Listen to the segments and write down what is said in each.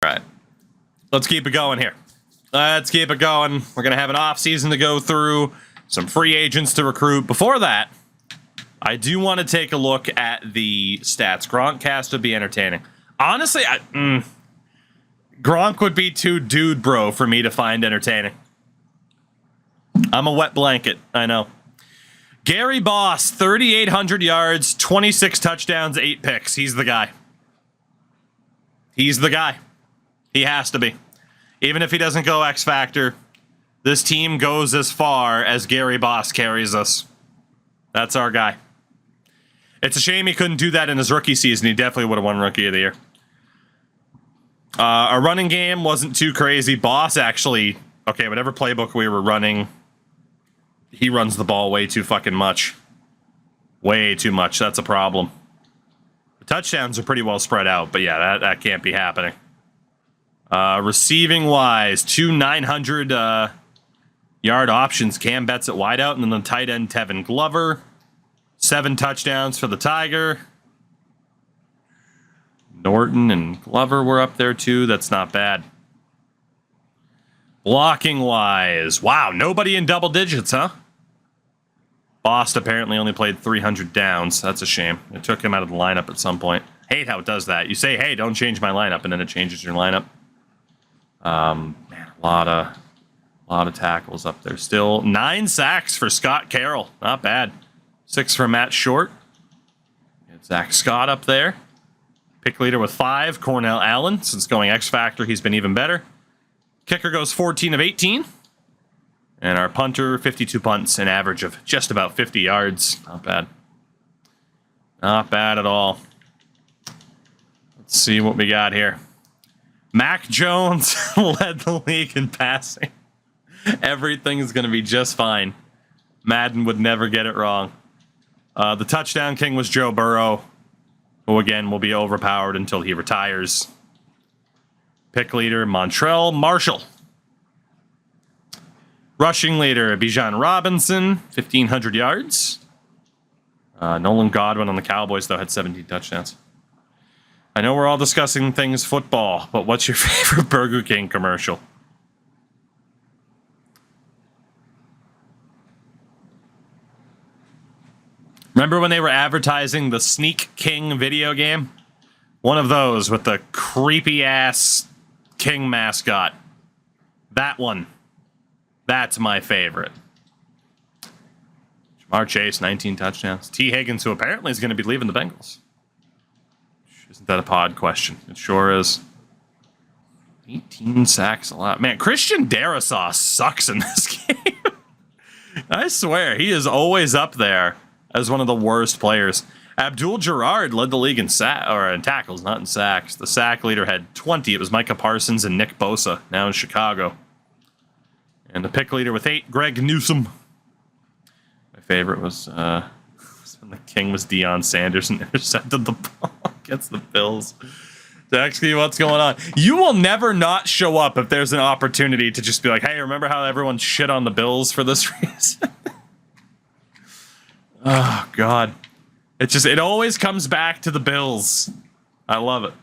right. Let's keep it going here. Let's keep it going. We're going to have an off season to go through, some free agents to recruit. Before that, I do want to take a look at the stats. Gronkcast would be entertaining. Honestly, Gronk would be too dude bro for me to find entertaining. I'm a wet blanket, I know. Gary Boss, 3,800 yards, 26 touchdowns, 8 picks. He's the guy. He's the guy. He has to be. Even if he doesn't go X Factor, this team goes as far as Gary Boss carries us. That's our guy. It's a shame he couldn't do that in his rookie season. He definitely would have won Rookie of the Year. Our running game wasn't too crazy. Boss actually, okay, whatever playbook we were running, he runs the ball way too fucking much. Way too much. That's a problem. The touchdowns are pretty well spread out, but yeah, that can't be happening. Receiving wise, 2 900 yard options. Cam Betts at wideout, and then the tight end Tevin Glover. 7 touchdowns for the Tiger. Norton and Glover were up there too. That's not bad. Blocking wise, wow, nobody in double digits, huh? Bost apparently only played 300 downs. That's a shame. It took him out of the lineup at some point. Hate how it does that. You say, hey, don't change my lineup, and then it changes your lineup. Man, a lot of tackles up there still. 9 sacks for Scott Carroll. Not bad. 6 for Matt Short. Zach Scott up there. Pick leader with 5. Cornell Allen. Since going X Factor, he's been even better. Kicker goes 14 of 18. And our punter, 52 punts, an average of just about 50 yards. Not bad. Not bad at all. Let's see what we got here. Mac Jones led the league in passing. Everything's going to be just fine. Madden would never get it wrong. The touchdown king was Joe Burrow, who again will be overpowered until he retires. Pick leader, Montrell Marshall. Rushing leader, Bijan Robinson, 1,500 yards. Nolan Godwin on the Cowboys, though, had 17 touchdowns. I know we're all discussing things football, but what's your favorite Burger King commercial? Remember when they were advertising the Sneak King video game? One of those with the creepy-ass King mascot. That one. That's my favorite. Jamar Chase, 19 touchdowns. T. Higgins, who apparently is going to be leaving the Bengals. Isn't that a pod question? It sure is. 18 sacks, a lot. Man, Christian Darrisaw sucks in this game. I swear, he is always up there as one of the worst players. Abdul Gerard led the league in tackles, not in sacks. The sack leader had 20. It was Micah Parsons and Nick Bosa, now in Chicago. And the pick leader with 8, Greg Newsome. My favorite was when the king was Deion Sanders and intercepted the ball against the Bills. Actually, what's going on? You will never not show up if there's an opportunity to just be like, hey, remember how everyone shit on the Bills for this reason? Oh, God. It always comes back to the Bills. I love it.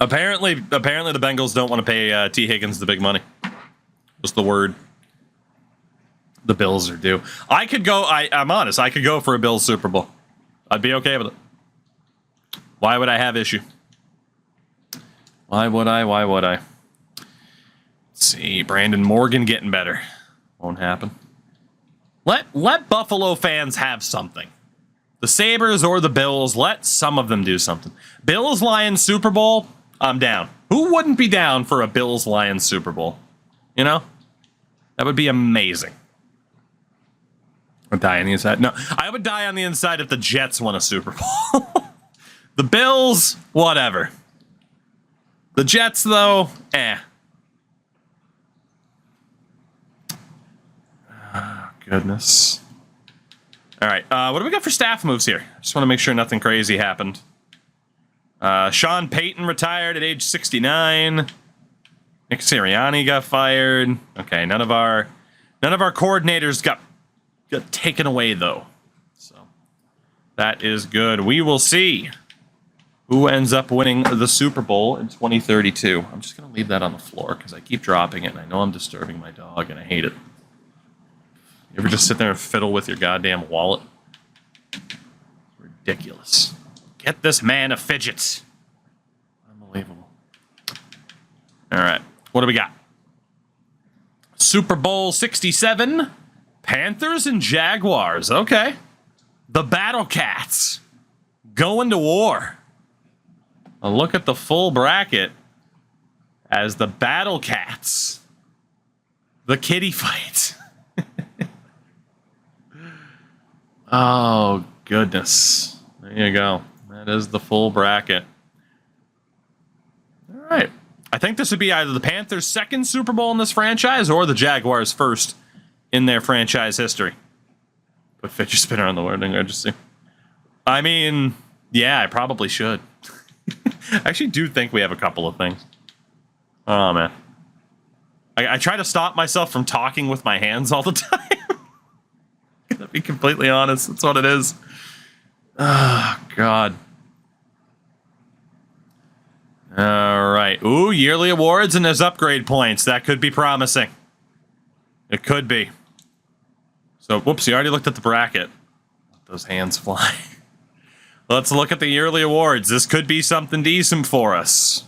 Apparently the Bengals don't want to pay T. Higgins the big money. Was the word. The Bills are due. I could go, I'm honest, I could go for a Bills Super Bowl. I'd be okay with it. Why would I have issue? Why would I? Let's see, Brandon Morgan getting better. Won't happen. Let Buffalo fans have something. The Sabres or the Bills, let some of them do something. Bills-Lions Super Bowl, I'm down. Who wouldn't be down for a Bills-Lions Super Bowl? You know? That would be amazing. I'd die on the inside. No, I would die on the inside if the Jets won a Super Bowl. The Bills, whatever. The Jets, though, Oh, goodness. All right, what do we got for staff moves here? Just want to make sure nothing crazy happened. Sean Payton retired at age 69. Nick Sirianni got fired. Okay, none of our coordinators got taken away, though. So that is good. We will see Who ends up winning the Super Bowl in 2032? I'm just going to leave that on the floor because I keep dropping it, and I know I'm disturbing my dog, and I hate it. You ever just sit there and fiddle with your goddamn wallet? Ridiculous. Get this man a fidget. Unbelievable. All right. What do we got? Super Bowl 67. Panthers and Jaguars. Okay. The Battle Cats. Going to war. A look at the full bracket as the Battle Cats. The kitty fight. Oh, goodness. There you go. That is the full bracket. All right. I think this would be either the Panthers' second Super Bowl in this franchise or the Jaguars' first in their franchise history. Put fidget spinner on the wording registry. I mean, yeah, I probably should. I actually do think we have a couple of things. Oh, man. I try to stop myself from talking with my hands all the time. To be completely honest, that's what it is. Oh, God. All right. Ooh, yearly awards and there's upgrade points. That could be promising. It could be. So, whoops, you already looked at the bracket. Let those hands fly. Let's look at the yearly awards. This could be something decent for us.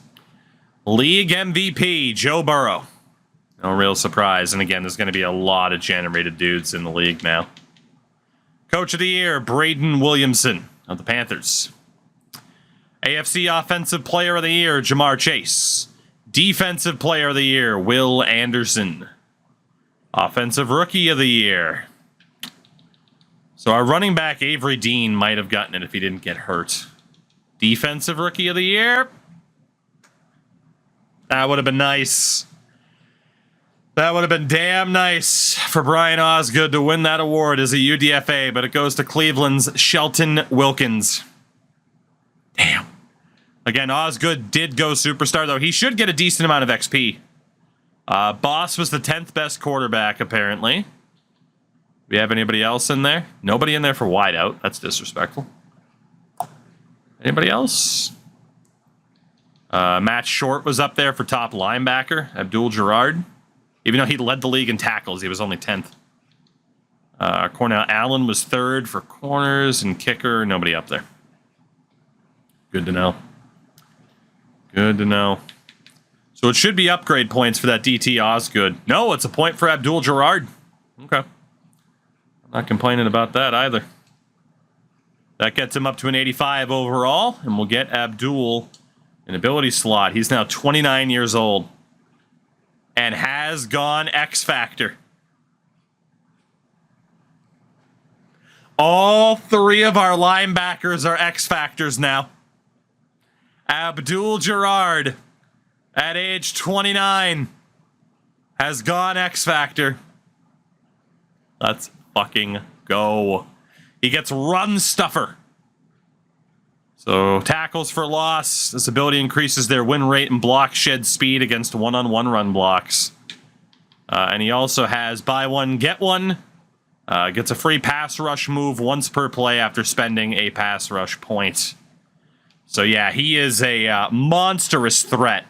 League MVP, Joe Burrow. No real surprise. And again, there's going to be a lot of generated dudes in the league now. Coach of the Year, Braden Williamson of the Panthers. AFC Offensive Player of the Year, Jamar Chase. Defensive Player of the Year, Will Anderson. Offensive Rookie of the Year. So our running back, Avery Dean, might have gotten it if he didn't get hurt. Defensive Rookie of the Year. That would have been nice. That would have been damn nice for Brian Osgood to win that award as a UDFA, but it goes to Cleveland's Shelton Wilkins. Damn. Again, Osgood did go superstar, though. He should get a decent amount of XP. Boss was the 10th best quarterback, apparently. We have anybody else in there? Nobody in there for wideout. That's disrespectful. Anybody else? Matt Short was up there for top linebacker. Abdul Gerard. Even though he led the league in tackles, he was only 10th. Cornell Allen was 3rd for corners and kicker. Nobody up there. Good to know. Good to know. So it should be upgrade points for that DT Osgood. No, it's a point for Abdul Gerard. Okay. I'm not complaining about that either. That gets him up to an 85 overall, and we'll get Abdul an ability slot. He's now 29 years old and has gone X Factor. All 3 of our linebackers are X Factors now. Abdul Gerard, at age 29, has gone X Factor. Let's fucking go. He gets run stuffer. So tackles for loss. This ability increases their win rate and block shed speed against one-on-one run blocks. And he also has buy one, get one. Gets a free pass rush move once per play after spending a pass rush point. So yeah, he is a monstrous threat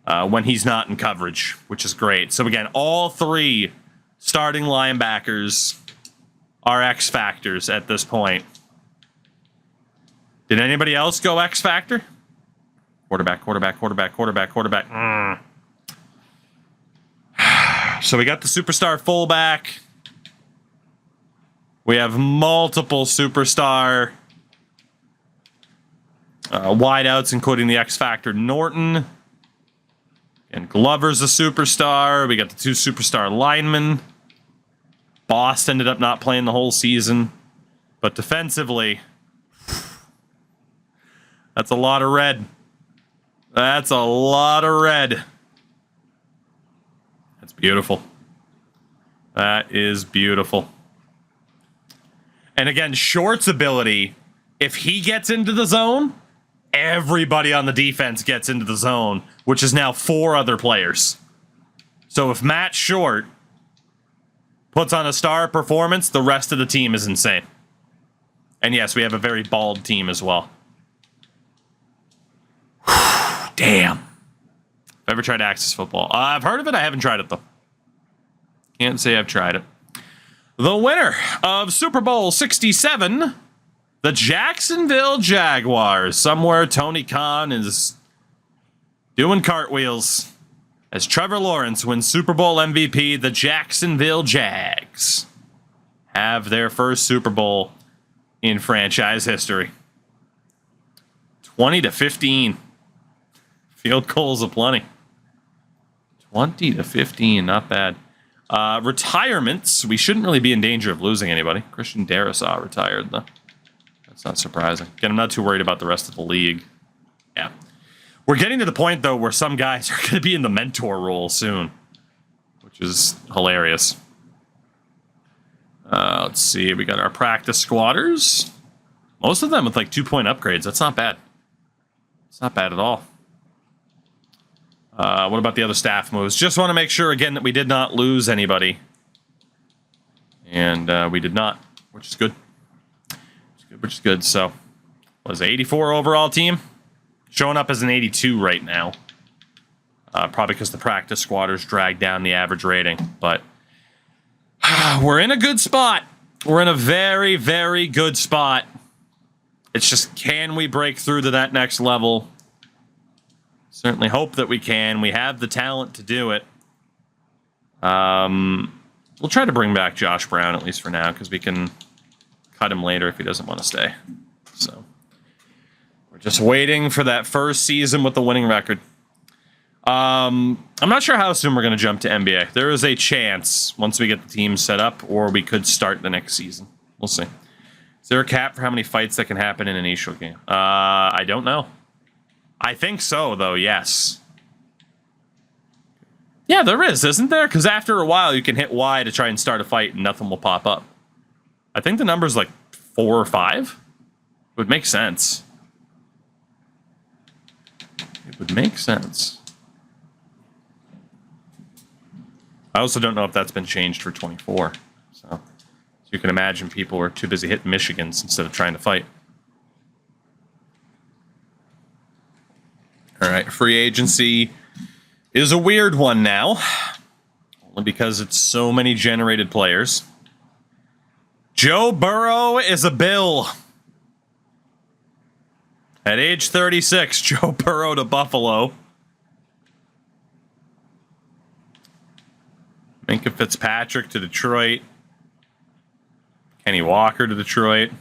when he's not in coverage, which is great. So again, all 3 starting linebackers are X Factors at this point. Did anybody else go X Factor? Quarterback. So we got the superstar fullback. We have multiple superstar wideouts, including the X Factor Norton. And Glover's a superstar. We got the 2 superstar linemen. Boss ended up not playing the whole season. But defensively, that's a lot of red. That's a lot of red. That's beautiful. That is beautiful. And again, Short's ability, if he gets into the zone, everybody on the defense gets into the zone, which is now 4 other players. So if Matt Short puts on a star performance, the rest of the team is insane. And yes, we have a very bald team as well. Damn. I've ever tried Access Football? I've heard of it. I haven't tried it, though. Can't say I've tried it. The winner of Super Bowl 67, the Jacksonville Jaguars. Somewhere Tony Khan is doing cartwheels as Trevor Lawrence wins Super Bowl MVP. The Jacksonville Jags have their first Super Bowl in franchise history. 20-15. Field goals aplenty. 20-15, not bad. Retirements. We shouldn't really be in danger of losing anybody. Christian Darrisaw retired, though. That's not surprising. Again, I'm not too worried about the rest of the league. Yeah. We're getting to the point, though, where some guys are going to be in the mentor role soon, which is hilarious. Let's see. We got our practice squatters. Most of them with like 2-point upgrades. That's not bad. It's not bad at all. What about the other staff moves? Just want to make sure, again, that we did not lose anybody. And we did not, which is good. Which is good. So, was 84 overall team? Showing up as an 82 right now. Probably because the practice squatters dragged down the average rating. But we're in a good spot. We're in a very, very good spot. It's just, can we break through to that next level? Certainly hope that we can. We have the talent to do it. We'll try to bring back Josh Brown, at least for now, because we can cut him later if he doesn't want to stay. So we're just waiting for that first season with the winning record. I'm not sure how soon we're going to jump to NBA. There is a chance once we get the team set up, or we could start the next season. We'll see. Is there a cap for how many fights that can happen in an eShort game? I don't know. I think so, though, yes. Yeah, there is, isn't there? Because after a while, you can hit Y to try and start a fight and nothing will pop up. I think the number's like 4 or 5. It would make sense. It would make sense. I also don't know if that's been changed for 24. So you can imagine people are too busy hitting Michigans instead of trying to fight. All right, free agency is a weird one now, only because it's so many generated players. Joe Burrow is a Bill. At age 36, Joe Burrow to Buffalo. Minkah Fitzpatrick to Detroit. Kenny Walker to Detroit.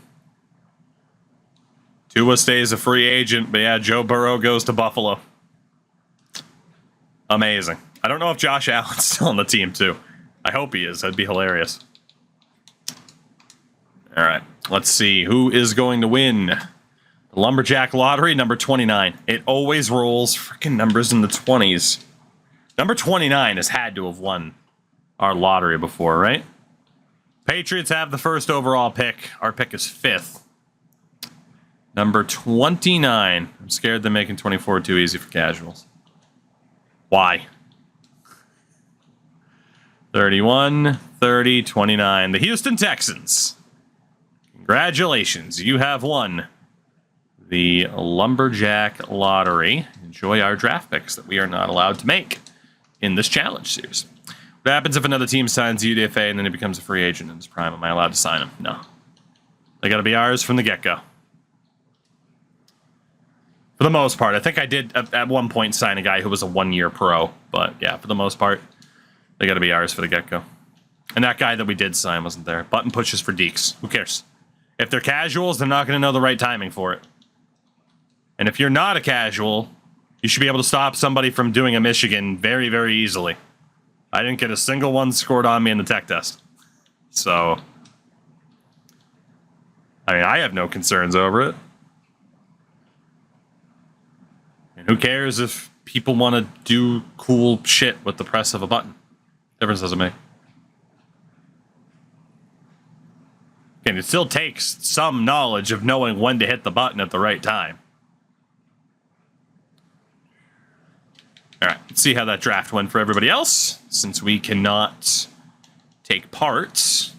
Tua stays a free agent, but yeah, Joe Burrow goes to Buffalo. Amazing. I don't know if Josh Allen's still on the team, too. I hope he is. That'd be hilarious. All right, let's see. Who is going to win? The Lumberjack Lottery, number 29. It always rolls freaking numbers in the 20s. Number 29 has had to have won our lottery before, right? Patriots have the first overall pick. Our pick is 5th. Number 29. I'm scared they're making 24 too easy for casuals. Why? 31, 30, 29. The Houston Texans. Congratulations. You have won the Lumberjack Lottery. Enjoy our draft picks that we are not allowed to make in this challenge series. What happens if another team signs UDFA and then he becomes a free agent in his prime? Am I allowed to sign him? No. They got to be ours from the get-go. For the most part. I think I did at one point sign a guy who was a 1-year pro. But yeah, for the most part, they got to be ours for the get-go. And that guy that we did sign wasn't there. Button pushes for Deeks. Who cares? If they're casuals, they're not going to know the right timing for it. And if you're not a casual, you should be able to stop somebody from doing a Michigan very, very easily. I didn't get a single one scored on me in the tech test. So, I mean, I have no concerns over it. And who cares if people want to do cool shit with the press of a button? Difference doesn't make. And it still takes some knowledge of knowing when to hit the button at the right time. All right, let's see how that draft went for everybody else, since we cannot take part.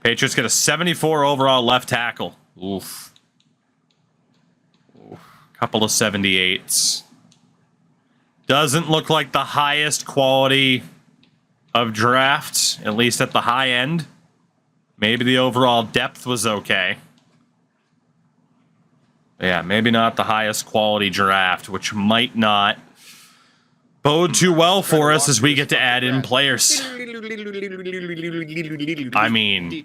Patriots get a 74 overall left tackle. Oof. Couple of 78s. Doesn't look like the highest quality of drafts, at least at the high end. Maybe the overall depth was okay. But yeah, maybe not the highest quality draft, which might not bode too well for us as we get to add in players. I mean,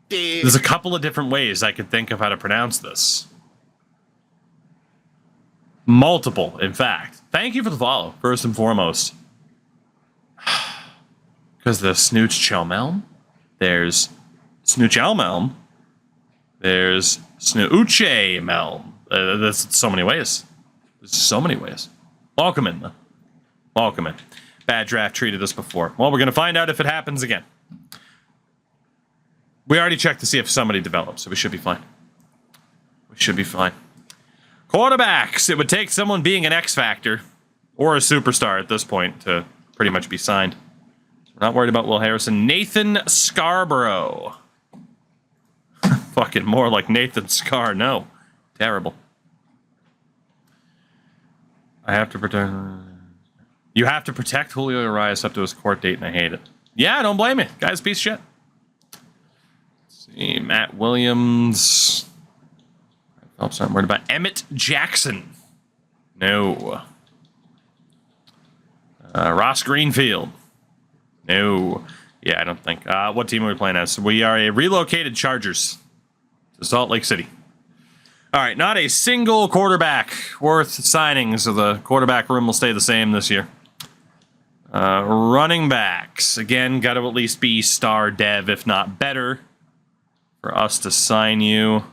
there's a couple of different ways I could think of how to pronounce this. Multiple, in fact. Thank you for the follow, first and foremost. Because the Snooch Chelmelm, there's Snooch Elmelm, there's Snooche Melm. There's so many ways. There's so many ways. Welcome in, though. Welcome in. Bad draft treated us before. Well, we're going to find out if it happens again. We already checked to see if somebody develops, so we should be fine. We should be fine. Quarterbacks. It would take someone being an X Factor or a superstar at this point to pretty much be signed. We're not worried about Will Harrison. Nathan Scarborough. Fucking more like Nathan Scar. No. Terrible. I have to protect... You have to protect Julio Urias up to his court date, and I hate it. Yeah, don't blame me. Guy's a piece of shit. Let's see. Matt Williams. Oops, I'm worried about Emmett Jackson. No. Ross Greenfield. No. Yeah, I don't think. What team are we playing as? We are a relocated Chargers to Salt Lake City. All right, not a single quarterback worth signing, so the quarterback room will stay the same this year. Running backs. Again, got to at least be star dev, if not better, for us to sign you.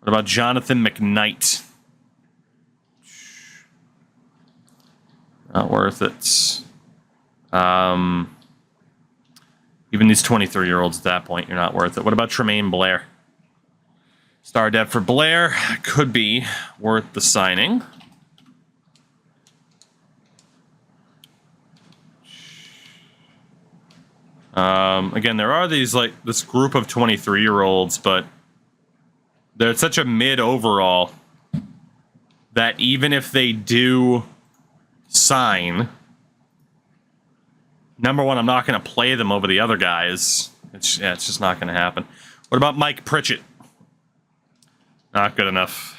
What about Jonathan McKnight? Not worth it. Even these 23-year-olds at that point, you're not worth it. What about Tremaine Blair? Star dev for Blair could be worth the signing. Again, there are these, like, this group of 23-year-olds, but they're such a mid overall that even if they do sign, number one, I'm not going to play them over the other guys. It's just not going to happen. What about Mike Pritchett? Not good enough.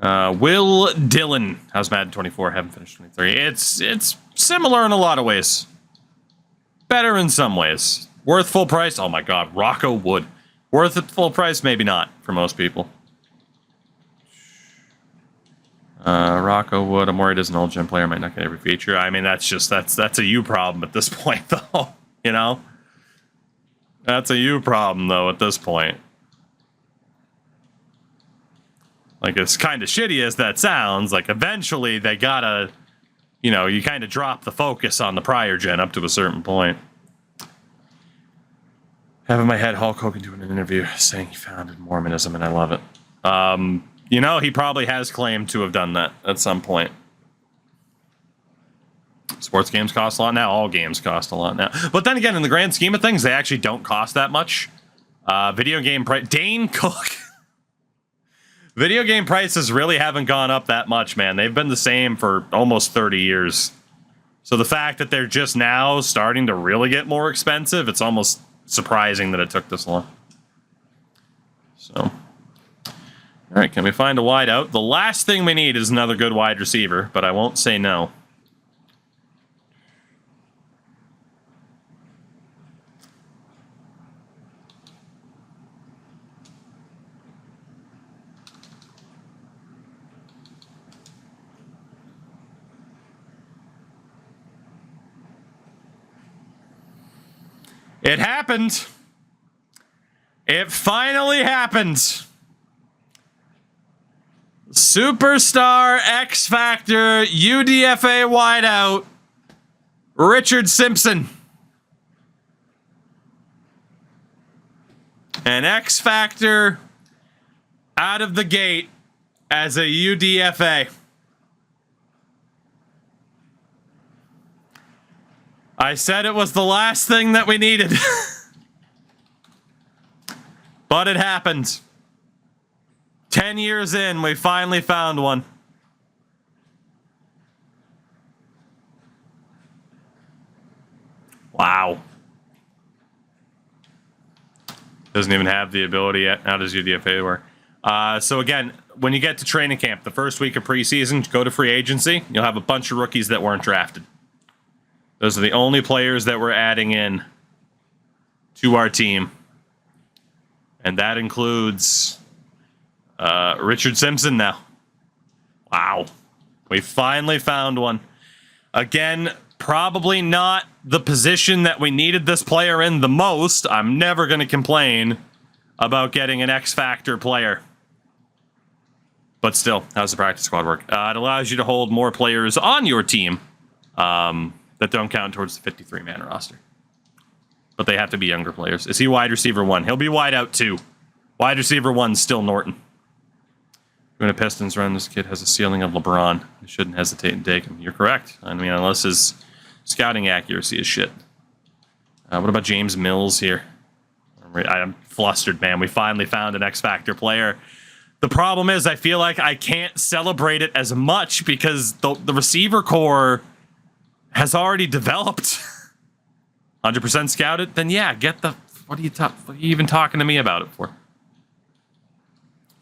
Will Dillon. How's Madden 24? Haven't finished 23. It's similar in a lot of ways. Better in some ways. Worth full price? Oh my god. Rocco Wood. Worth it full price? Maybe not for most people. Rocco Wood. I'm worried as an old gen player might not get every feature. I mean, that's a you problem at this point, though. You know? That's a you problem, though, at this point. Like, as kind of shitty as that sounds, like, eventually they gotta, you know, you kind of drop the focus on the prior gen up to a certain point. Have in my head Hulk Hogan doing an interview saying he founded Mormonism, and I love it. You know, he probably has claimed to have done that at some point. Sports games cost a lot now. All games cost a lot now. But then again, in the grand scheme of things, they actually don't cost that much. Video game price... Dane Cook... Video game prices really haven't gone up that much, man. They've been the same for almost 30 years. So the fact that they're just now starting to really get more expensive, it's almost surprising that it took this long. So, all right, can we find a wide out? The last thing we need is another good wide receiver, but I won't say no. It happened. It finally happened. Superstar X Factor UDFA wideout Richard Simpson. An X Factor out of the gate as a UDFA. I said it was the last thing that we needed. But it happened. 10 years in, we finally found one. Wow. Doesn't even have the ability yet. How does UDFA work? So again, when you get to training camp, the first week of preseason, go to free agency, you'll have a bunch of rookies that weren't drafted. Those are the only players that we're adding in to our team. And that includes Richard Simpson now. Wow. We finally found one. Again, probably not the position that we needed this player in the most. I'm never going to complain about getting an X-Factor player. But still, how's the practice squad work? It allows you to hold more players on your team that don't count towards the 53-man roster. But they have to be younger players. Is he wide receiver 1? He'll be wide out 2. Wide receiver 1's still Norton. When a Pistons run, this kid has a ceiling of LeBron. You shouldn't hesitate and take him. You're correct. I mean, unless his scouting accuracy is shit. What about James Mills here? I'm flustered, man. We finally found an X-Factor player. The problem is I feel like I can't celebrate it as much because the receiver core has already developed. 100% scouted? Then yeah, get the... What are you even talking to me about it for?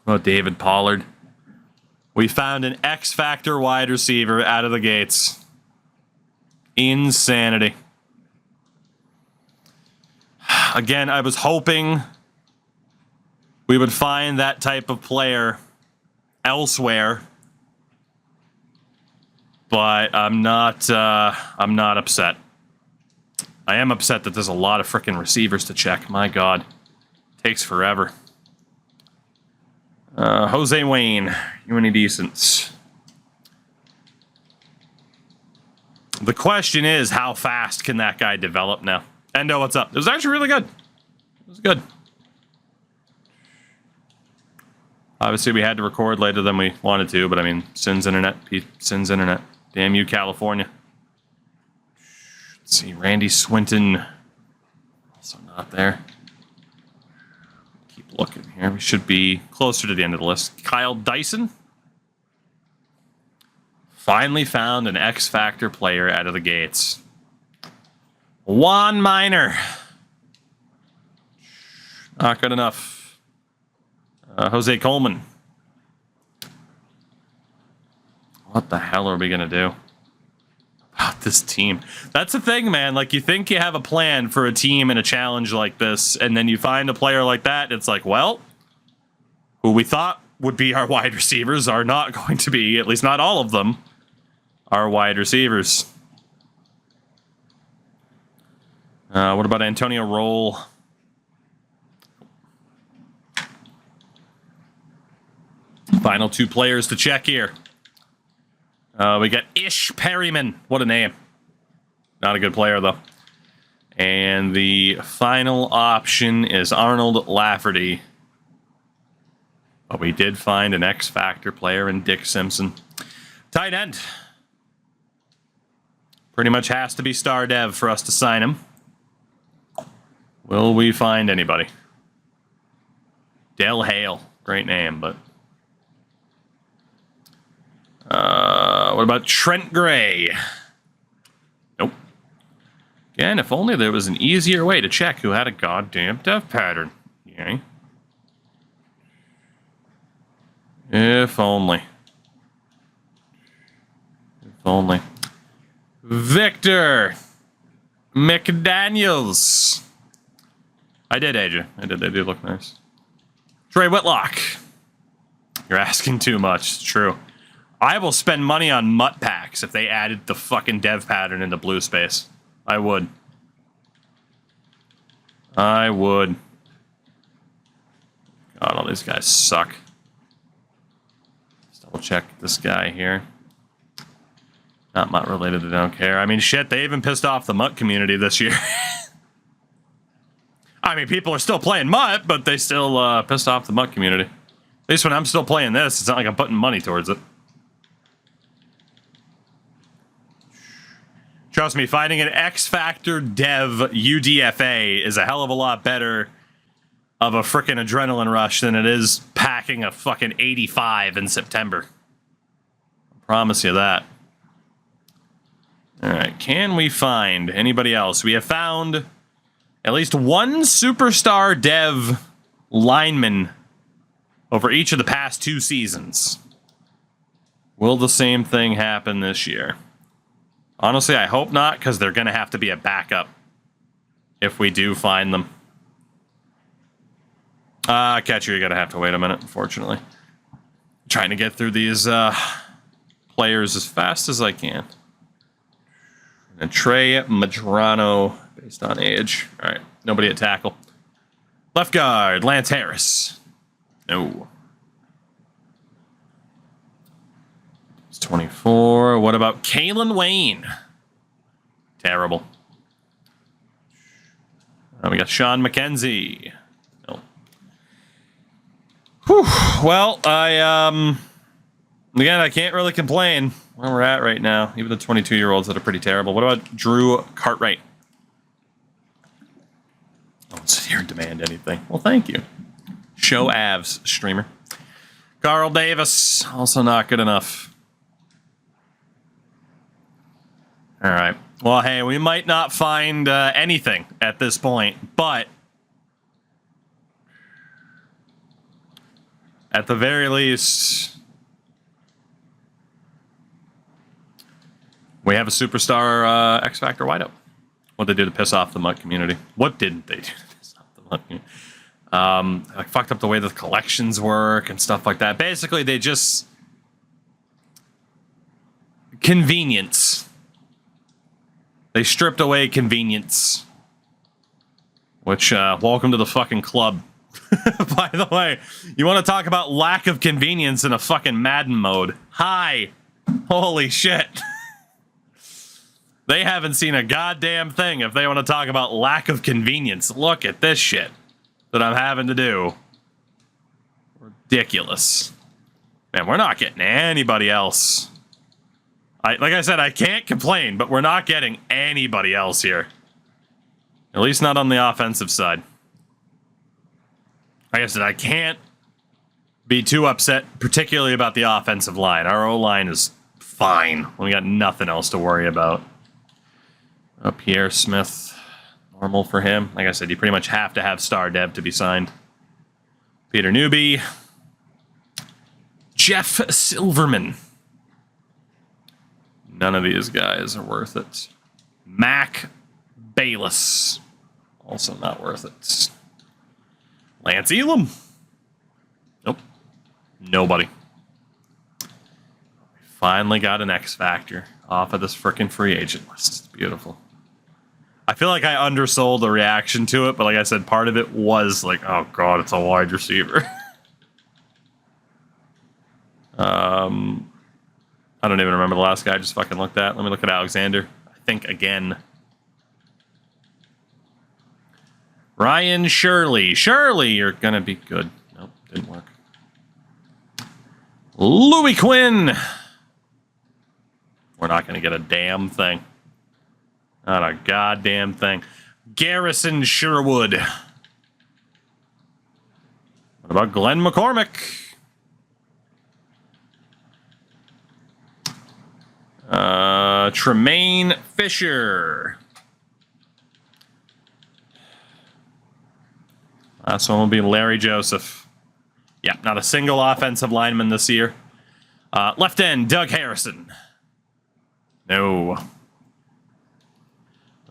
Oh, David Pollard. We found an X-Factor wide receiver out of the gates. Insanity. Again, I was hoping we would find that type of player elsewhere. But I'm not upset. I am upset that there's a lot of frickin' receivers to check. My God. Takes forever. Jose Wayne. You any decent? The question is, how fast can that guy develop now? Endo, what's up? It was actually really good. It was good. Obviously, we had to record later than we wanted to, but I mean, Sin's internet. Sin's internet. Damn you, California. Let's see, Randy Swinton. Also not there. Keep looking here. We should be closer to the end of the list. Kyle Dyson. Finally found an X-Factor player out of the gates. Juan Minor. Not good enough. Jose Coleman. What the hell are we going to do about this team? That's the thing, man. Like, you think you have a plan for a team in a challenge like this, and then you find a player like that, it's like, well, who we thought would be our wide receivers are not going to be, at least not all of them, our wide receivers. What about Antonio Roll? Final 2 players to check here. We got Ish Perryman. What a name. Not a good player, though. And the final option is Arnold Lafferty. But we did find an X-Factor player in Dick Simpson. Tight end. Pretty much has to be star dev for us to sign him. Will we find anybody? Del Hale. Great name, but... what about Trent Gray? Nope. Again, if only there was an easier way to check who had a goddamn dev pattern. Okay. If only. If only. Victor McDaniels. I did, AJ. I did. They do look nice. Trey Whitlock. You're asking too much. It's true. I will spend money on mutt packs if they added the fucking dev pattern into blue space. I would. I would. God, all these guys suck. Let's double check this guy here. Not mutt related, I don't care. I mean, shit, they even pissed off the mutt community this year. I mean, people are still playing mutt, but they still pissed off the mutt community. At least when I'm still playing this, it's not like I'm putting money towards it. Trust me, finding an X Factor Dev UDFA is a hell of a lot better of a frickin' adrenaline rush than it is packing a fucking 85 in September. I promise you that. Alright, can we find anybody else? We have found at least one superstar dev lineman over each of the past 2 seasons. Will the same thing happen this year? Honestly, I hope not, because they're going to have to be a backup if we do find them. Catcher, you're going to have to wait a minute, unfortunately. Trying to get through these players as fast as I can. And Trey Madrano, based on age. All right, nobody at tackle. Left guard, Lance Harris. No. It's 24. What about Kalen Wayne? Terrible. We got Sean McKenzie. No. Whew. Well, again, I can't really complain where we're at right now. Even the 22-year-olds that are pretty terrible. What about Drew Cartwright? Don't sit here and demand anything. Well, thank you. Show Avs streamer. Carl Davis, also not good enough. All right. Well, hey, we might not find anything at this point, but at the very least, we have a superstar X Factor wideout. What they do to piss off the MUT community? What didn't they do to piss off the MUT community? Like fucked up the way the collections work and stuff like that. Basically, they just convenience. They stripped away convenience. Which, welcome to the fucking club. By the way, you want to talk about lack of convenience in a fucking Madden mode? Hi! Holy shit. They haven't seen a goddamn thing if they want to talk about lack of convenience. Look at this shit that I'm having to do. Ridiculous. Man, we're not getting anybody else. Like I said, I can't complain, but we're not getting anybody else here. At least not on the offensive side. Like I said, I can't be too upset, particularly about the offensive line. Our O-line is fine. We got nothing else to worry about. Pierre Smith, normal for him. Like I said, you pretty much have to have star dev to be signed. Peter Newby. Jeff Silverman. None of these guys are worth it. Mac Bayless. Also not worth it. Lance Elam. Nope. Nobody. Finally got an X Factor off of this frickin' free agent list. It's beautiful. I feel like I undersold the reaction to it, but like I said, part of it was like, oh god, it's a wide receiver. I don't even remember the last guy I just fucking looked at. Let me look at Alexander. I think again. Ryan Shirley. Shirley, you're gonna be good. Nope, didn't work. Louis Quinn. We're not gonna get a damn thing. Not a goddamn thing. Garrison Sherwood. What about Glenn McCormick? Tremaine Fisher. Last one will be Larry Joseph. Yeah, not a single offensive lineman this year. Left end, Doug Harrison. No. What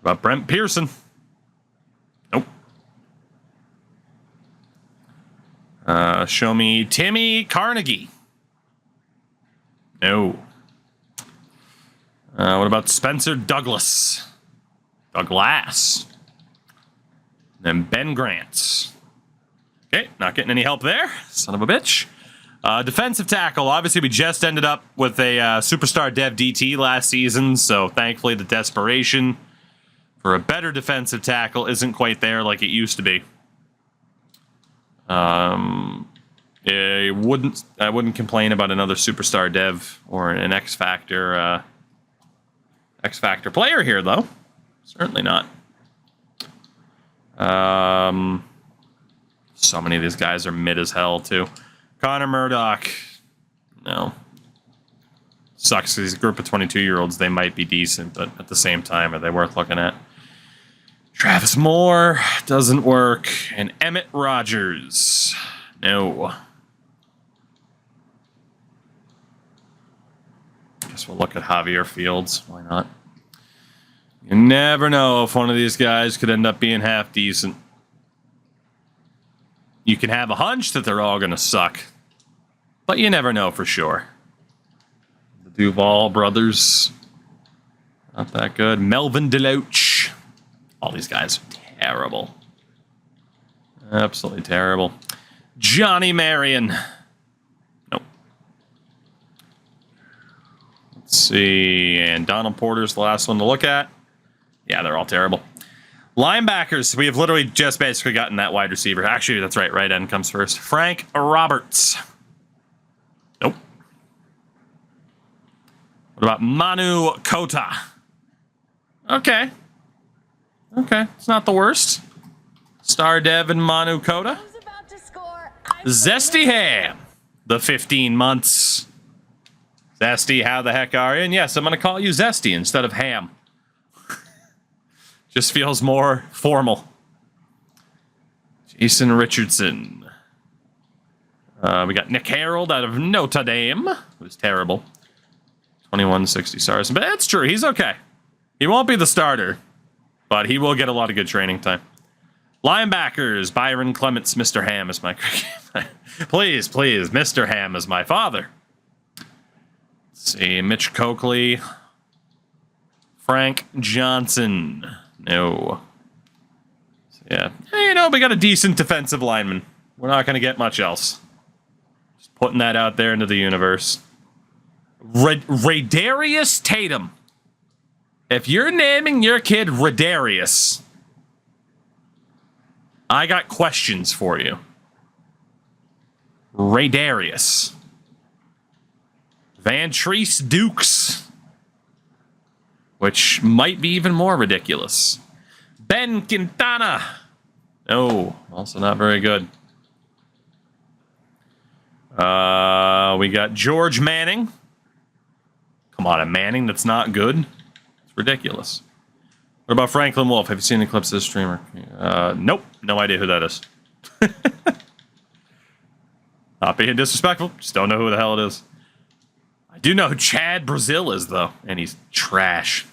about Brent Pearson? Nope. Show me Timmy Carnegie. No. What about Spencer Douglas? Douglas. Then Ben Grant. Okay, not getting any help there. Son of a bitch. Defensive tackle. Obviously, we just ended up with a superstar dev DT last season, so thankfully the desperation for a better defensive tackle isn't quite there like it used to be. I wouldn't complain about another superstar dev or an X Factor X Factor player here, though. Certainly not. So many of these guys are mid as hell, too. Connor Murdoch. No. Sucks because he's a group of 22-year-olds. They might be decent, but at the same time, are they worth looking at? Travis Moore. Doesn't work. And Emmett Rogers. No. Guess we'll look at Javier Fields. Why not? You never know if one of these guys could end up being half decent. You can have a hunch that they're all going to suck, but you never know for sure. The Duval brothers, not that good. Melvin DeLoach. All these guys are terrible. Absolutely terrible. Johnny Marion. Nope. Let's see. And Donald Porter's the last one to look at. Yeah, they're all terrible. Linebackers. We have literally just basically gotten that wide receiver. Actually, that's right. Right end comes first. Frank Roberts. Nope. What about Manu Kota? Okay. Okay. It's not the worst. Star Dev and Manu Kota. Zesty Ham. The 15 months. Zesty, how the heck are you? And yes, I'm going to call you Zesty instead of Ham. Just feels more formal. Jason Richardson. We got Nick Harold out of Notre Dame. Who's terrible. 2160 stars. But that's true. He's okay. He won't be the starter, but he will get a lot of good training time. Linebackers. Byron Clements. Mr. Ham is my... Please, please. Mr. Ham is my father. Let's see. Mitch Coakley. Frank Johnson. No. So, yeah. You know, we got a decent defensive lineman. We're not going to get much else. Just putting that out there into the universe. Radarius Tatum. If you're naming your kid Radarius, I got questions for you. Radarius. Vantrese Dukes. Which might be even more ridiculous. Ben Quintana. No, also not very good. We got George Manning. Come on, a Manning that's not good? It's ridiculous. What about Franklin Wolf? Have you seen the clips of this streamer? Nope. No idea who that is. Not being disrespectful. Just don't know who the hell it is. I do know who Chad Brazil is, though. And he's trash.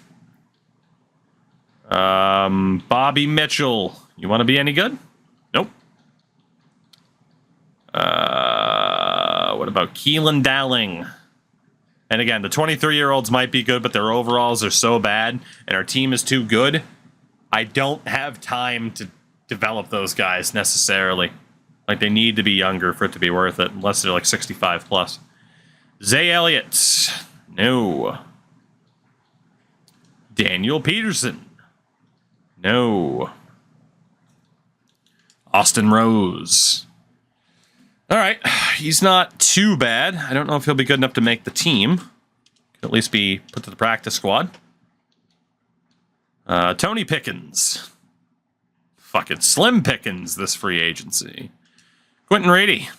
Bobby Mitchell. You want to be any good? Nope. What about Keelan Dowling? And again, the 23-year-olds might be good, but their overalls are so bad, and our team is too good. I don't have time to develop those guys necessarily. Like, they need to be younger for it to be worth it, unless they're like 65 plus. Zay Elliott. No. Daniel Peterson. No. Austin Rose. All right. He's not too bad. I don't know if he'll be good enough to make the team. Could at least be put to the practice squad. Tony Pickens. Fucking Slim Pickens, this free agency. Quentin Reedy.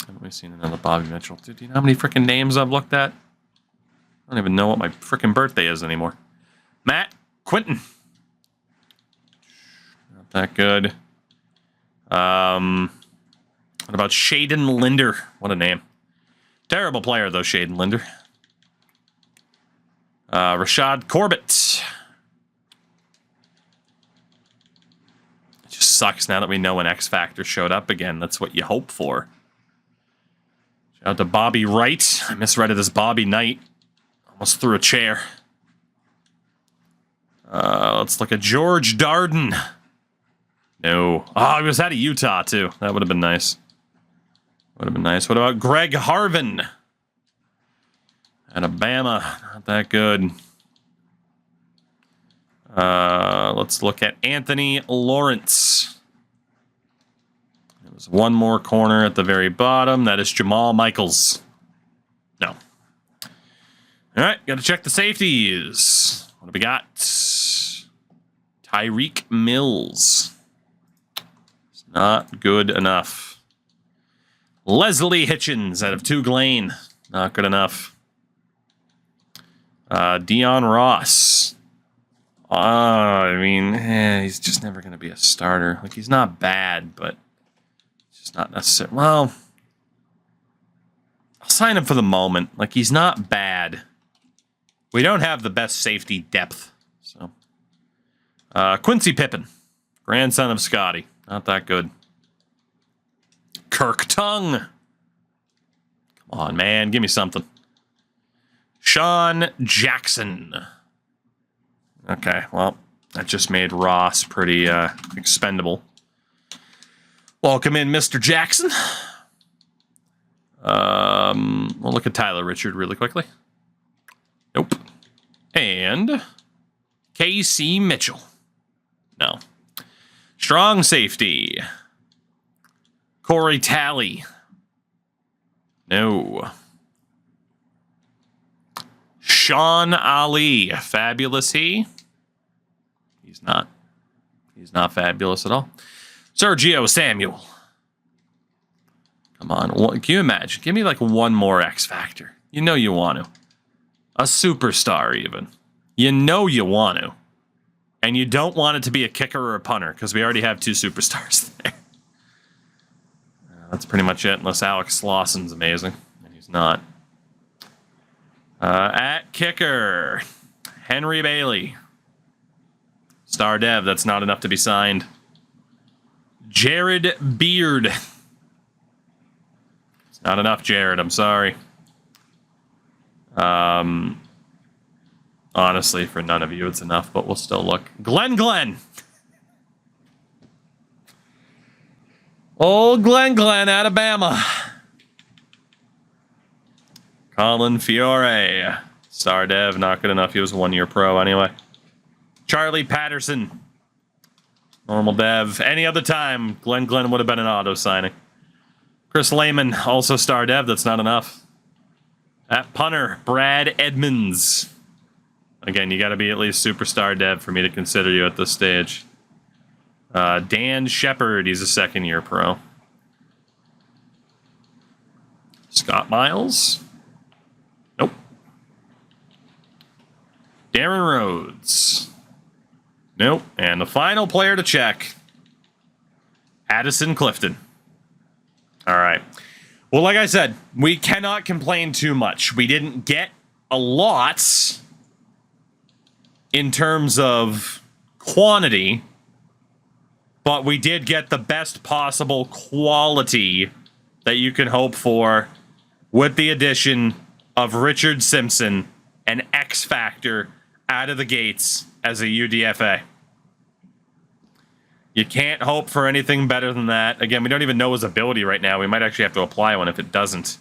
Haven't we seen another Bobby Mitchell? Dude, do you know how many freaking names I've looked at? I don't even know what my freaking birthday is anymore. Matt Quinton. Not that good. What about Shaden Linder? What a name. Terrible player, though, Shaden Linder. Rashad Corbett. It just sucks now that we know an X Factor showed up again. That's what you hope for. Shout out to Bobby Wright. I misread it as Bobby Knight. Almost threw a chair. Let's look at George Darden. No. Oh, he was out of Utah, too. That would have been nice. Would have been nice. What about Greg Harvin? Alabama. Not that good. Let's look at Anthony Lawrence. There's one more corner at the very bottom. That is Jamal Michaels. No. All right, got to check the safeties. What do we got? Tyreek Mills. It's not good enough. Leslie Hitchens out of Tulane. Not good enough. Dion Ross. I mean, he's just never going to be a starter. Like, he's not bad, but it's just not necessary. Well, I'll sign him for the moment. Like, he's not bad. We don't have the best safety depth. So, Quincy Pippen, grandson of Scotty. Not that good. Kirk Tongue. Come on, man. Give me something. Sean Jackson. Okay, well, that just made Ross pretty expendable. Welcome in, Mr. Jackson. We'll look at Tyler Richard really quickly. Nope. And KC Mitchell. No. Strong safety. Corey Talley. No. Sean Ali. Fabulous he? He's not. He's not fabulous at all. Sergio Samuel. Come on. Can you imagine? Give me like one more X Factor. You know you want to. A superstar, even. You know you want to. And you don't want it to be a kicker or a punter, because we already have two superstars there. That's pretty much it, unless Alex Lawson's amazing. And he's not. At kicker, Henry Bailey. Star Dev, that's not enough to be signed. Jared Beard. It's not enough, Jared, I'm sorry. Honestly, for none of you, it's enough, but we'll still look. Glenn. Old Glenn, Alabama. Colin Fiore. Star Dev, not good enough. He was a one-year pro anyway. Charlie Patterson. Normal Dev. Any other time, Glenn would have been an auto signing. Chris Lehman, also Star Dev. That's not enough. At punter, Brad Edmonds. Again, you got to be at least superstar Dev for me to consider you at this stage. Dan Shepard, he's a second-year pro. Scott Miles. Nope. Darren Rhodes. Nope. And the final player to check, Addison Clifton. All right. Well, like I said, we cannot complain too much. We didn't get a lot in terms of quantity, but we did get the best possible quality that you can hope for with the addition of Richard Simpson, an X Factor out of the gates as a UDFA. You can't hope for anything better than that. Again, we don't even know his ability right now. We might actually have to apply one if it doesn't.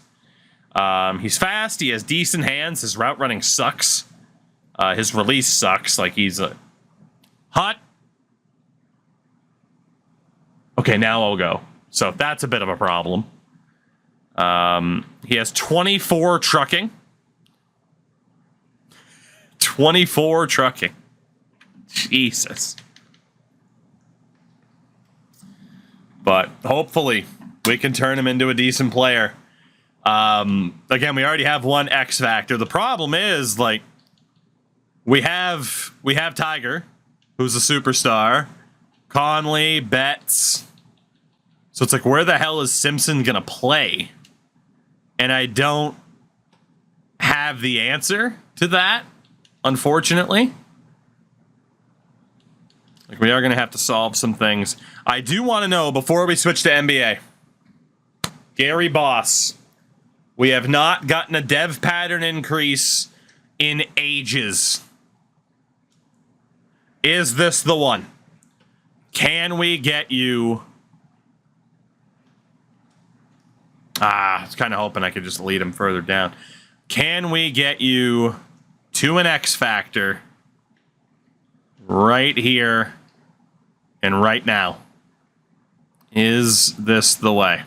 He's fast. He has decent hands. His route running sucks. His release sucks. Like, he's hot. Okay, now I'll go. So that's a bit of a problem. He has 24 trucking. 24 trucking. Jesus. But hopefully we can turn him into a decent player. Again, we already have one X Factor. The problem is, like, we have Tiger, who's a superstar, Conley, Betts. So it's like, where the hell is Simpson gonna play? And I don't have the answer to that, unfortunately. Like, we are gonna have to solve some things. I do want to know, before we switch to NBA, Gary Boss, we have not gotten a dev pattern increase in ages. Is this the one? Can we get you... I was kind of hoping I could just lead him further down. Can we get you to an X Factor right here and right now? Is this the way?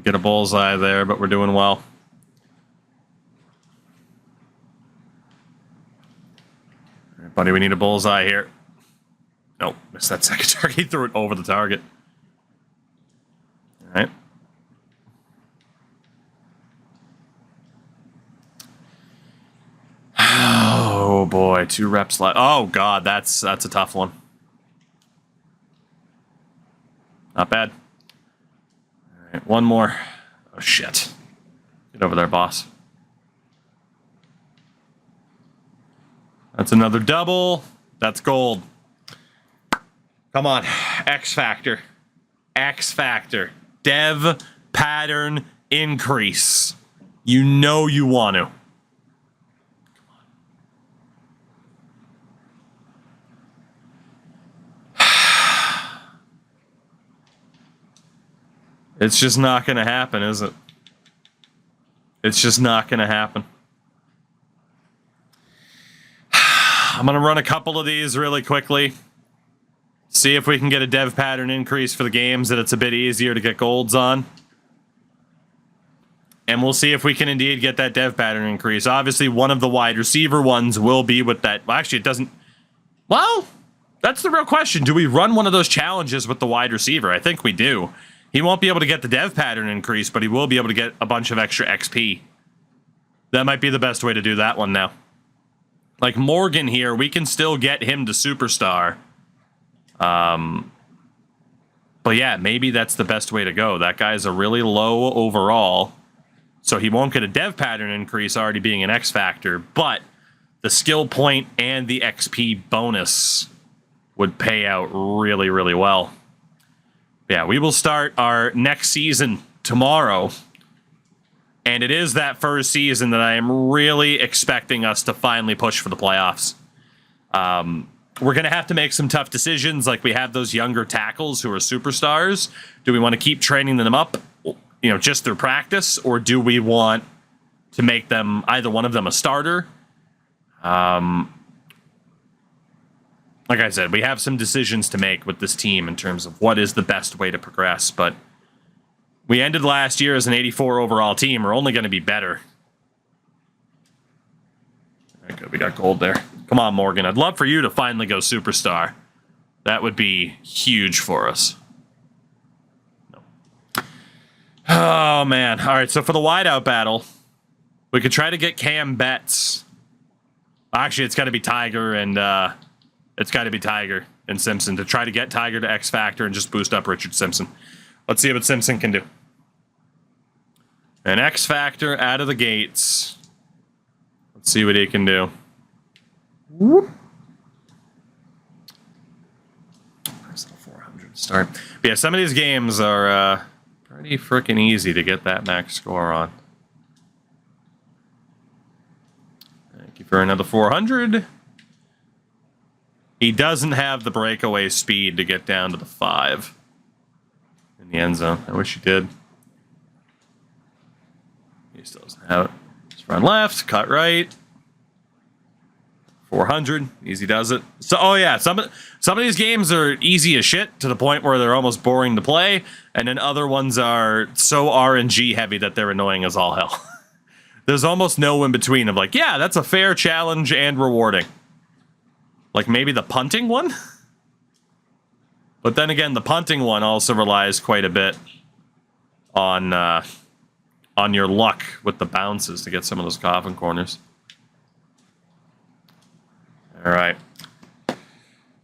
Get a bullseye there, but we're doing well. All right, buddy, we need a bullseye here. Nope, missed that second target. He threw it over the target. All right. Oh boy, 2 reps left. Oh god, that's a tough one. Not bad. All right, one more. Oh shit. Get over there, boss. That's another double. That's gold. Come on. X Factor. X Factor. Dev pattern increase. You know you want to. It's just not going to happen, is it? It's just not going to happen. I'm going to run a couple of these really quickly. See if we can get a dev pattern increase for the games that it's a bit easier to get golds on. And we'll see if we can indeed get that dev pattern increase. Obviously, one of the wide receiver ones will be with that. Well, actually, it doesn't. Well, that's the real question. Do we run one of those challenges with the wide receiver? I think we do. He won't be able to get the dev pattern increase, but he will be able to get a bunch of extra XP. That might be the best way to do that one now. Like Morgan here, we can still get him to superstar. But yeah, maybe that's the best way to go. That guy's a really low overall, so he won't get a dev pattern increase already being an X Factor, but the skill point and the XP bonus would pay out really, really well. Yeah, we will start our next season tomorrow. And it is that first season that I am really expecting us to finally push for the playoffs. We're going to have to make some tough decisions. Like we have those younger tackles who are superstars. Do we want to keep training them up, you know, just through practice? Or do we want to make them, either one of them, a starter? Like I said, we have some decisions to make with this team in terms of what is the best way to progress, but we ended last year as an 84 overall team. We're only going to be better. All right, good. We got gold there. Come on, Morgan. I'd love for you to finally go superstar. That would be huge for us. No. Oh, man. All right, so for the wideout battle, we could try to get Cam Betts. Actually, it's got to be Tiger and... It's got to be Tiger and Simpson to try to get Tiger to X Factor and just boost up Richard Simpson. Let's see what Simpson can do. An X Factor out of the gates. Let's see what he can do. Whoop. Nice little 400 start. But yeah, some of these games are pretty freaking easy to get that max score on. Thank you for another 400. He doesn't have the breakaway speed to get down to the 5 in the end zone. I wish he did. He still doesn't have it. Just run left, cut right. 400, easy does it. So, oh yeah, some of these games are easy as shit to the point where they're almost boring to play, and then other ones are so RNG heavy that they're annoying as all hell. There's almost no in between of like, yeah, that's a fair challenge and rewarding. Like maybe the punting one? But then again, the punting one also relies quite a bit on your luck with the bounces to get some of those coffin corners. All right.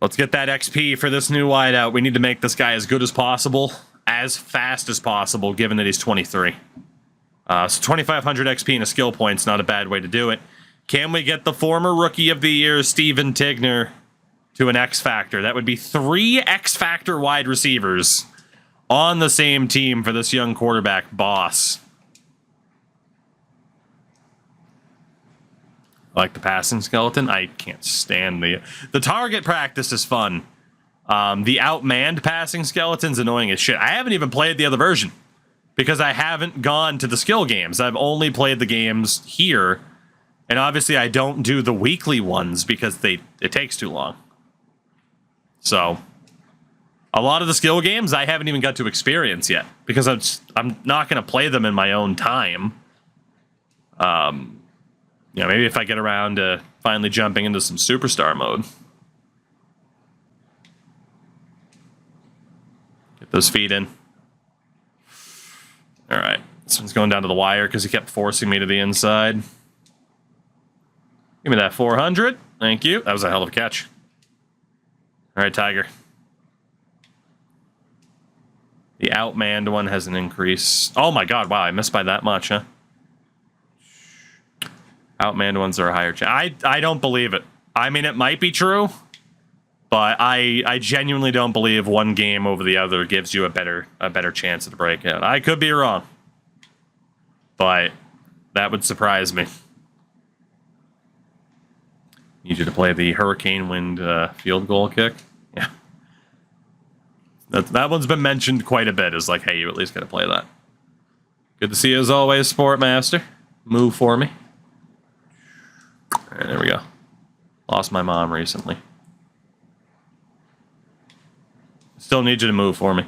Let's get that XP for this new wideout. We need to make this guy as good as possible, as fast as possible, given that he's 23. So 2,500 XP and a skill point's not a bad way to do it. Can we get the former Rookie of the Year, Steven Tigner, to an X Factor? That would be 3 X Factor wide receivers on the same team for this young quarterback boss. I like the passing skeleton. I can't stand the target practice is fun. The outmanned passing skeleton's annoying as shit. I haven't even played the other version because I haven't gone to the skill games. I've only played the games here. And obviously, I don't do the weekly ones because it takes too long. So, A lot of the skill games I haven't even got to experience yet because I'm not going to play them in my own time. Maybe if I get around to finally jumping into some superstar mode. Get those feet in. All right. This one's going down to the wire because he kept forcing me to the inside. Give me that 400. Thank you. That was a hell of a catch. All right, Tiger. The outmanned one has an increase. Oh my god, wow, I missed by that much, huh? Outmanned ones are a higher chance. I don't believe it. I mean, it might be true, but I genuinely don't believe one game over the other gives you a better chance at the breakout. I could be wrong, but that would surprise me. Need you to play the hurricane wind field goal kick. Yeah. That one's been mentioned quite a bit. Is like, hey, you at least got to play that. Good to see you as always, Sportmaster. Move for me. All right, there we go. Lost my mom recently. Still need you to move for me.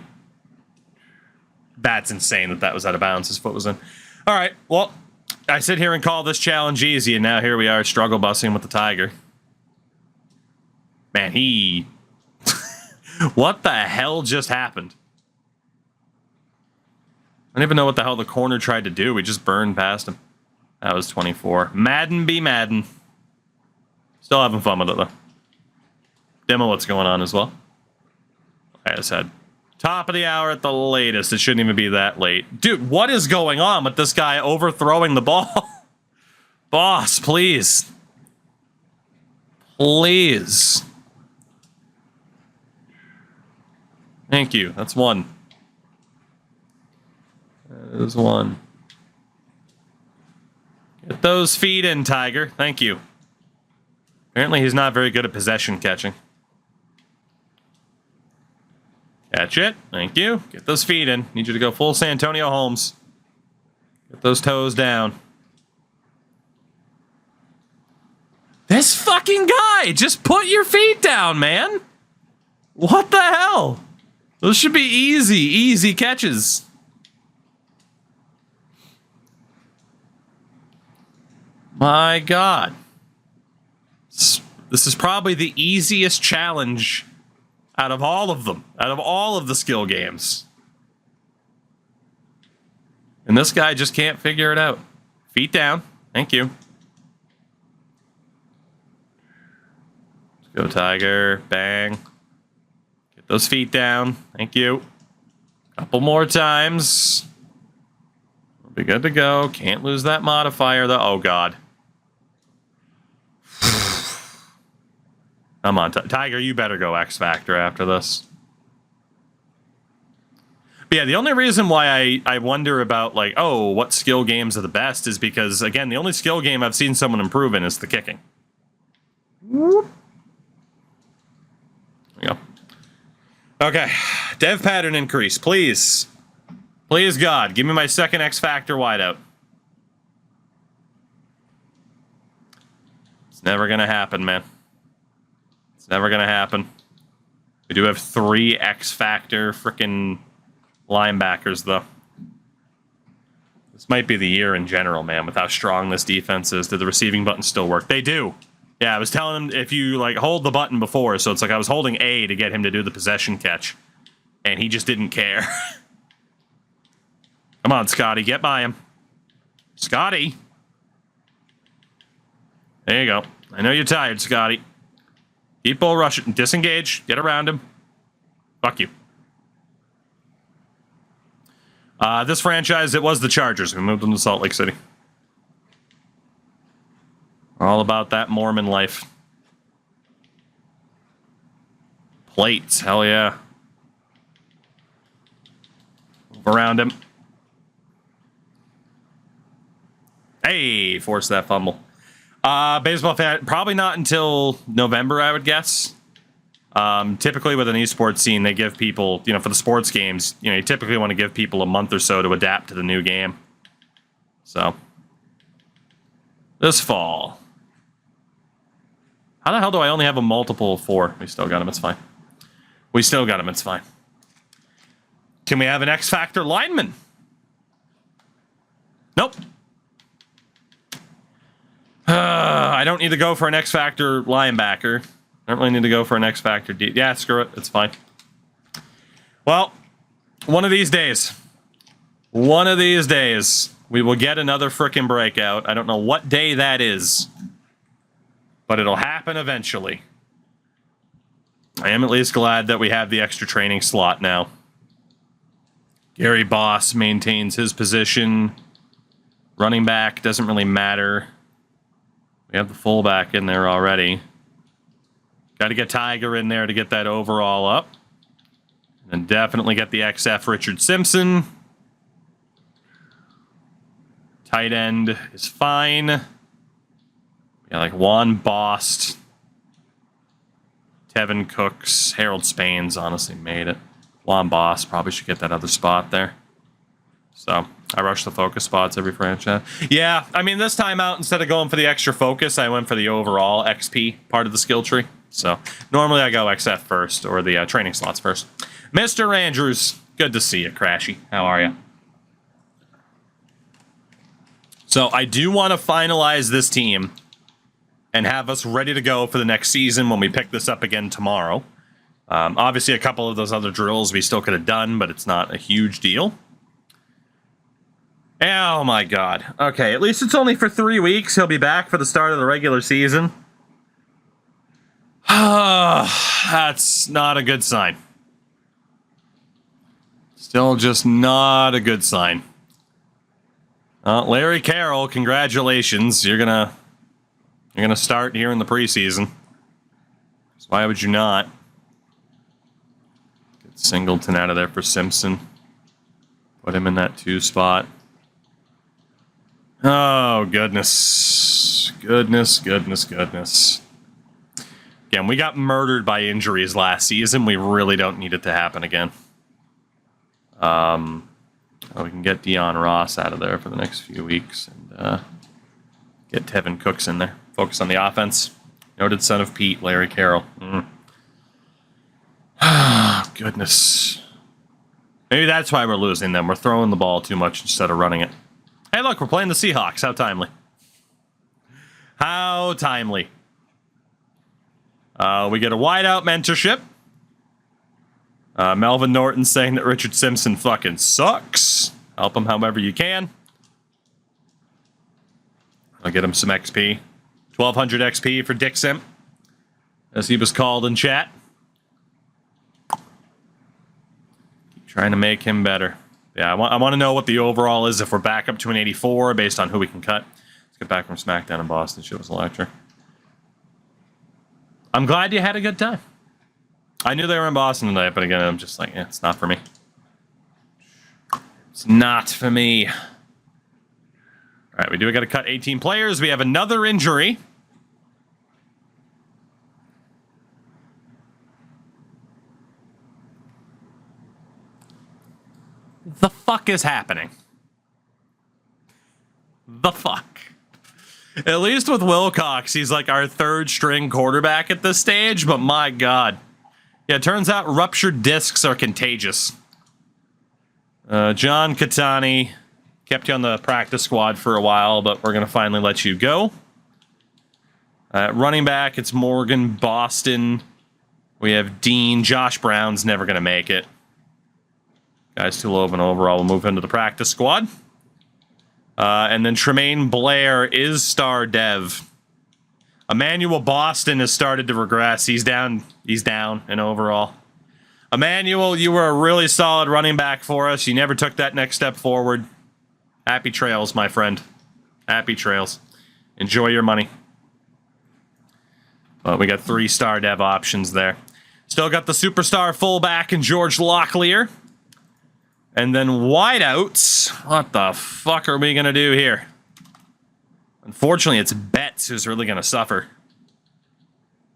That's insane that was out of bounds. His foot was in. All right, well, I sit here and call this challenge easy, and now here we are struggle busing with the Tiger. Man, he... What the hell just happened? I don't even know what the hell the corner tried to do. We just burned past him. That was 24. Madden be Madden. Still having fun with it, though. Demo what's going on as well. Like I said, top of the hour at the latest. It shouldn't even be that late. Dude, what is going on with this guy overthrowing the ball? Boss, please. Please. Thank you. That's one. That is one. Get those feet in, Tiger. Thank you. Apparently he's not very good at possession catching. Catch it. Thank you. Get those feet in. Need you to go full Santonio Holmes. Get those toes down. This fucking guy! Just put your feet down, man! What the hell? Those should be easy catches. My god. This is probably the easiest challenge out of all of them. Out of all of the skill games. And this guy just can't figure it out. Feet down. Thank you. Let's go, Tiger. Bang. Get those feet down. Thank you. Couple more times. We'll be good to go. Can't lose that modifier, though. Oh, God. Come on, Tiger, you better go X Factor after this. But yeah, the only reason why I wonder about, like, oh, what skill games are the best is because, again, the only skill game I've seen someone improve in is the kicking. Whoop. There we go. Okay, dev pattern increase, please. Please, God, give me my second X Factor wideout. It's never gonna happen, man. It's never gonna happen. We do have 3 X Factor frickin' linebackers, though. This might be the year in general, man, with how strong this defense is. Did the receiving button still work? They do. Yeah, I was telling him if you, like, hold the button before, so it's like I was holding A to get him to do the possession catch, and he just didn't care. Come on, Scotty, get by him. Scotty! There you go. I know you're tired, Scotty. Keep bull rushing. Disengage. Get around him. Fuck you. This franchise, it was the Chargers. We moved them to Salt Lake City. All about that Mormon life. Plates. Hell yeah. Move around him. Hey, force that fumble. Baseball fan, probably not until November, I would guess. Typically with an esports scene, they give people, you know, for the sports games, you know, you typically want to give people a month or so to adapt to the new game. So, this fall. How the hell do I only have a multiple of 4? We still got him, it's fine. We still got him, it's fine. Can we have an X Factor lineman? Nope. I don't need to go for an X Factor linebacker. I don't really need to go for an X Factor D. Yeah, screw it. It's fine. Well, one of these days, we will get another frickin' breakout. I don't know what day that is, but it'll happen eventually. I am at least glad that we have the extra training slot now. Gary Boss maintains his position. Running back doesn't really matter. We have the fullback in there already. Got to get Tiger in there to get that overall up. And definitely get the XF Richard Simpson. Tight end is fine. Yeah, like Juan Bost. Tevin Cooks. Harold Spain's honestly made it. Juan Bost probably should get that other spot there. So, I rush the focus spots every franchise. Yeah, I mean, this time out, instead of going for the extra focus, I went for the overall XP part of the skill tree. So, normally I go XF first, or the training slots first. Mr. Andrews, good to see you, Crashy. How are you? So, I do want to finalize this team and have us ready to go for the next season when we pick this up again tomorrow. Obviously, a couple of those other drills we still could have done, but it's not a huge deal. Oh my god. Okay, at least it's only for 3 weeks. He'll be back for the start of the regular season. That's not a good sign. Still just not a good sign. Larry Carroll, congratulations. You're gonna start here in the preseason. So why would you not? Get Singleton out of there for Simpson. Put him in that 2 spot. Oh, goodness. Goodness. Again, we got murdered by injuries last season. We really don't need it to happen again. We can get Deion Ross out of there for the next few weeks and get Tevin Cooks in there. Focus on the offense. Noted son of Pete, Larry Carroll. Goodness. Maybe that's why we're losing them. We're throwing the ball too much instead of running it. Hey, look, we're playing the Seahawks. How timely. How timely. We get a wideout mentorship. Melvin Norton saying that Richard Simpson fucking sucks. Help him however you can. I'll get him some XP. 1200 XP for Dick Simp, as he was called in chat. Keep trying to make him better. Yeah, I want to know what the overall is if we're back up to an 84 based on who we can cut. Let's get back from SmackDown in Boston. Shit was electric. I'm glad you had a good time. I knew they were in Boston tonight, but again, I'm just like, yeah, it's not for me. It's not for me. All right, we got to cut 18 players. We have another injury. The fuck is happening? The fuck? At least with Wilcox, he's like our 3rd string quarterback at this stage, but my god. Yeah, it turns out ruptured discs are contagious. John Catani kept you on the practice squad for a while, but we're going to finally let you go. Running back, it's Morgan, Boston. We have Dean. Josh Brown's never going to make it. Guy's too low of an overall. We'll move into the practice squad. And then Tremaine Blair is star dev. Emmanuel Boston has started to regress. He's down in overall. Emmanuel, you were a really solid running back for us. You never took that next step forward. Happy trails, my friend. Happy trails. Enjoy your money. Well, we got 3 star dev options there. Still got the superstar fullback and George Locklear. And then wideouts. What the fuck are we going to do here? Unfortunately, it's Betts who's really going to suffer.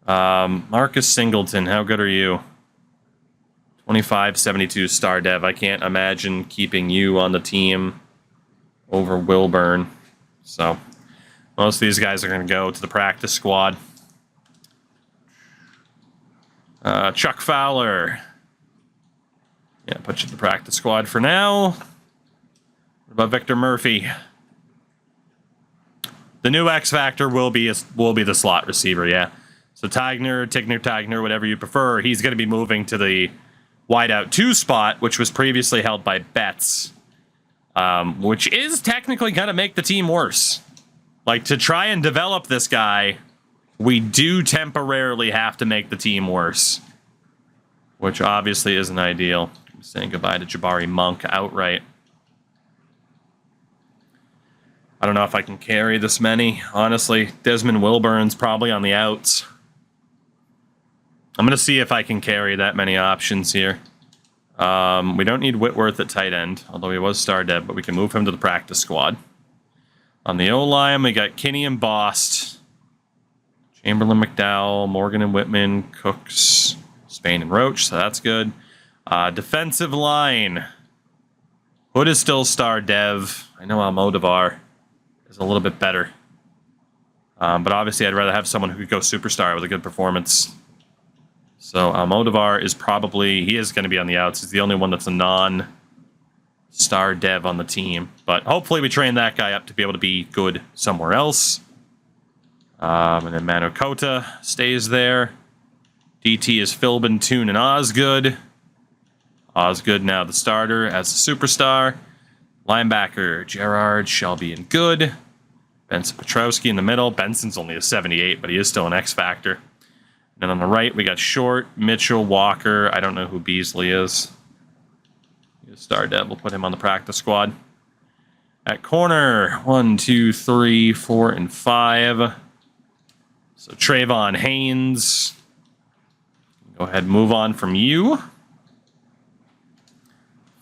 Marcus Singleton, how good are you? 25-72 star dev. I can't imagine keeping you on the team over Wilburn. So, most of these guys are going to go to the practice squad. Chuck Fowler. Yeah, put you in the practice squad for now. What about Victor Murphy? The new X Factor will be the slot receiver, yeah. So Tigner, whatever you prefer, he's going to be moving to the wideout 2 spot, which was previously held by Betts, which is technically going to make the team worse. Like, to try and develop this guy, we do temporarily have to make the team worse, which obviously isn't ideal. I'm saying goodbye to Jabari Monk outright. I don't know if I can carry this many, honestly. Desmond Wilburn's probably on the outs. I'm going to see if I can carry that many options here. We don't need Whitworth at tight end, although he was star dev, but we can move him to the practice squad. On the O-line, we got Kinney and Bost, Chamberlain, McDowell, Morgan and Whitman, Cooks, Spain and Roach, so that's good. Defensive line. Hood is still star dev. I know Almodovar is a little bit better. But obviously I'd rather have someone who could go superstar with a good performance. So Almodovar is he is going to be on the outs. He's the only one that's a non-star dev on the team. But hopefully we train that guy up to be able to be good somewhere else. And then Manu Kota stays there. DT is Philbin, Toon, and Osgood. Osgood now the starter as a superstar. Linebacker, Gerard, Shelby, and Good. Benson Petrowski in the middle. Benson's only a 78, but he is still an X Factor. And then on the right, we got Short, Mitchell, Walker. I don't know who Beasley is. He's a star dev. We'll put him on the practice squad. At corner, 1, 2, 3, 4, and 5. So Trayvon Haynes. Go ahead and move on from you.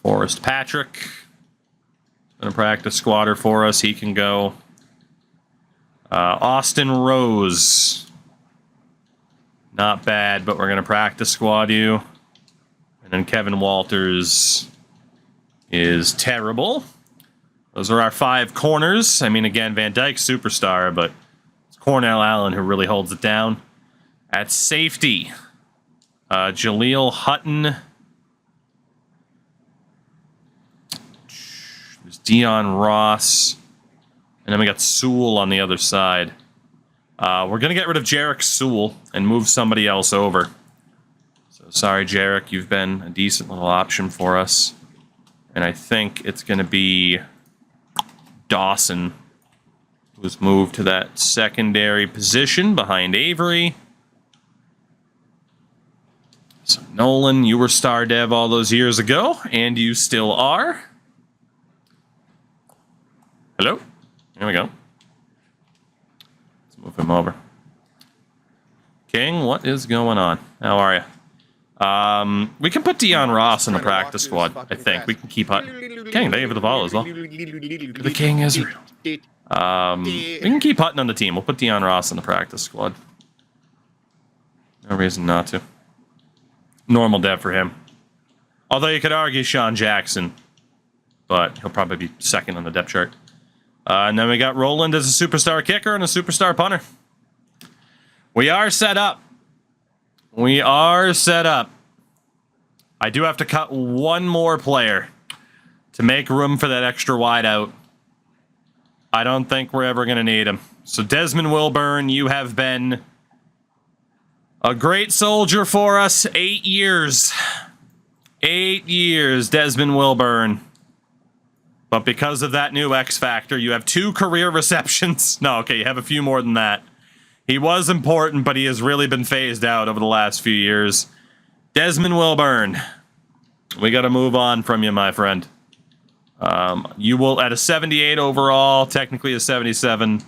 Forrest Patrick. Gonna practice squatter for us. He can go. Austin Rose. Not bad, but we're gonna practice squad you. And then Kevin Walters is terrible. Those are our 5 corners. I mean, again, Van Dyke's superstar, but it's Cornell Allen who really holds it down. At safety, Jaleel Hutton. There's Dion Ross. And then we got Sewell on the other side. We're going to get rid of Jarek Sewell and move somebody else over. So sorry, Jarek. You've been a decent little option for us. And I think it's going to be Dawson, who's moved to that secondary position behind Avery. So Nolan, you were star dev all those years ago, and you still are. Hello? There we go. Let's move him over. King, what is going on? How are you? We can put Dion Ross in the practice squad, I think. We can keep Hutton. King, thank you for the follow as well. The King is real. We can keep Hutton on the team. We'll put Dion Ross in the practice squad. No reason not to. Normal dev for him. Although you could argue Sean Jackson, but he'll probably be second on the depth chart. And then we got Roland as a superstar kicker and a superstar punter. We are set up. We are set up. I do have to cut one more player to make room for that extra wideout. I don't think we're ever going to need him. So Desmond Wilburn, you have been a great soldier for us. 8 years. 8 years, Desmond Wilburn. But because of that new X Factor, you have 2 career receptions. No, okay, you have a few more than that. He was important, but he has really been phased out over the last few years. Desmond Wilburn. We got to move on from you, my friend. You will, at a 78 overall, technically a 77,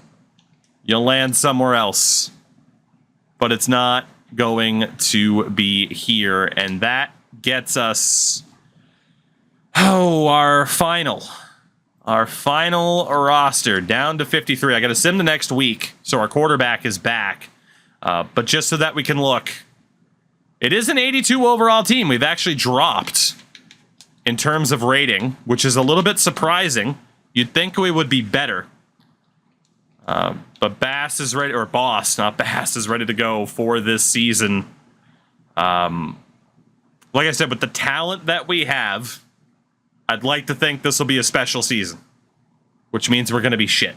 you'll land somewhere else. But it's not going to be here. And that gets us... our final roster down to 53. I got to sim the next week, so our quarterback is back. But just so that we can look, it is an 82 overall team. We've actually dropped in terms of rating, which is a little bit surprising. You'd think we would be better. But Bass is ready, or Boss, not Bass, is ready to go for this season. Like I said, with the talent that we have, I'd like to think this will be a special season, which means we're going to be shit.